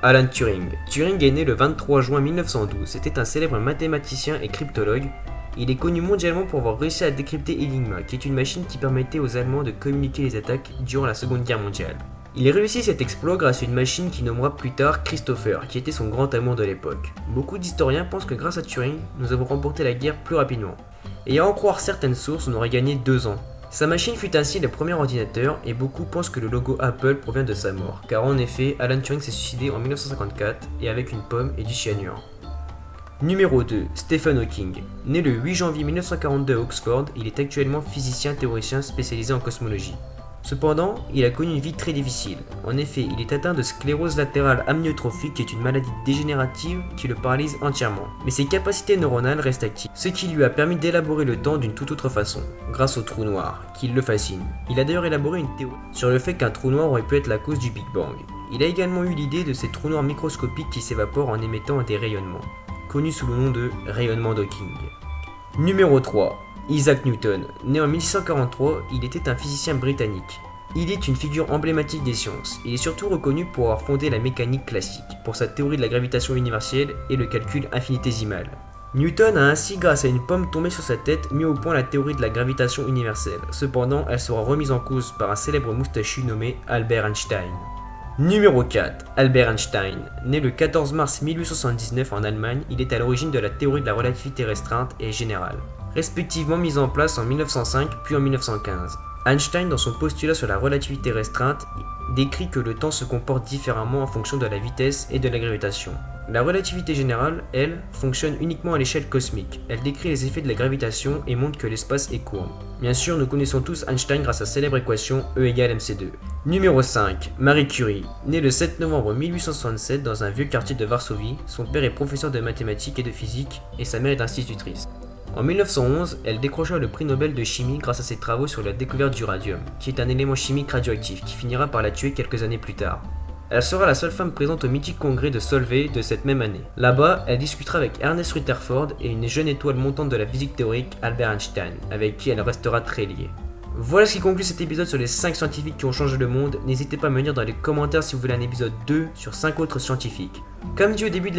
Alan Turing. Turing est né le 23 juin 1912. C'était un célèbre mathématicien et cryptologue. Il est connu mondialement pour avoir réussi à décrypter Enigma, qui est une machine qui permettait aux Allemands de communiquer les attaques durant la Seconde Guerre mondiale. Il réussit cet exploit grâce à une machine qu'il nommera plus tard Christopher, qui était son grand amour de l'époque. Beaucoup d'historiens pensent que grâce à Turing, nous avons remporté la guerre plus rapidement. Et à en croire certaines sources, on aurait gagné 2 ans. Sa machine fut ainsi le premier ordinateur et beaucoup pensent que le logo Apple provient de sa mort, car en effet, Alan Turing s'est suicidé en 1954 et avec une pomme et du cyanure. Numéro 2. Stephen Hawking. Né le 8 janvier 1942 à Oxford, il est actuellement physicien théoricien spécialisé en cosmologie. Cependant, il a connu une vie très difficile. En effet, il est atteint de sclérose latérale amyotrophique qui est une maladie dégénérative qui le paralyse entièrement. Mais ses capacités neuronales restent actives, ce qui lui a permis d'élaborer le temps d'une toute autre façon, grâce au trou noir, qui le fascine. Il a d'ailleurs élaboré une théorie sur le fait qu'un trou noir aurait pu être la cause du Big Bang. Il a également eu l'idée de ces trous noirs microscopiques qui s'évaporent en émettant des rayonnements, connus sous le nom de rayonnement d'Hawking. Numéro 3. Isaac Newton. Né en 1643, il était un physicien britannique. Il est une figure emblématique des sciences. Il est surtout reconnu pour avoir fondé la mécanique classique, pour sa théorie de la gravitation universelle et le calcul infinitésimal. Newton a ainsi, grâce à une pomme tombée sur sa tête, mis au point la théorie de la gravitation universelle. Cependant, elle sera remise en cause par un célèbre moustachu nommé Albert Einstein. Numéro 4. Albert Einstein. Né le 14 mars 1879 en Allemagne, il est à l'origine de la théorie de la relativité restreinte et générale, respectivement mise en place en 1905 puis en 1915. Einstein, dans son postulat sur la relativité restreinte, décrit que le temps se comporte différemment en fonction de la vitesse et de la gravitation. La relativité générale, elle, fonctionne uniquement à l'échelle cosmique. Elle décrit les effets de la gravitation et montre que l'espace est courbe. Bien sûr, nous connaissons tous Einstein grâce à sa célèbre équation E égale mc2. Numéro 5. Marie Curie. Née le 7 novembre 1867 dans un vieux quartier de Varsovie, son père est professeur de mathématiques et de physique et sa mère est institutrice. En 1911, elle décrocha le prix Nobel de chimie grâce à ses travaux sur la découverte du radium, qui est un élément chimique radioactif qui finira par la tuer quelques années plus tard. Elle sera la seule femme présente au mythique congrès de Solvay de cette même année. Là-bas, elle discutera avec Ernest Rutherford et une jeune étoile montante de la physique théorique, Albert Einstein, avec qui elle restera très liée. Voilà ce qui conclut cet épisode sur les 5 scientifiques qui ont changé le monde. N'hésitez pas à me dire dans les commentaires si vous voulez un épisode 2 sur 5 autres scientifiques. Comme dit au début de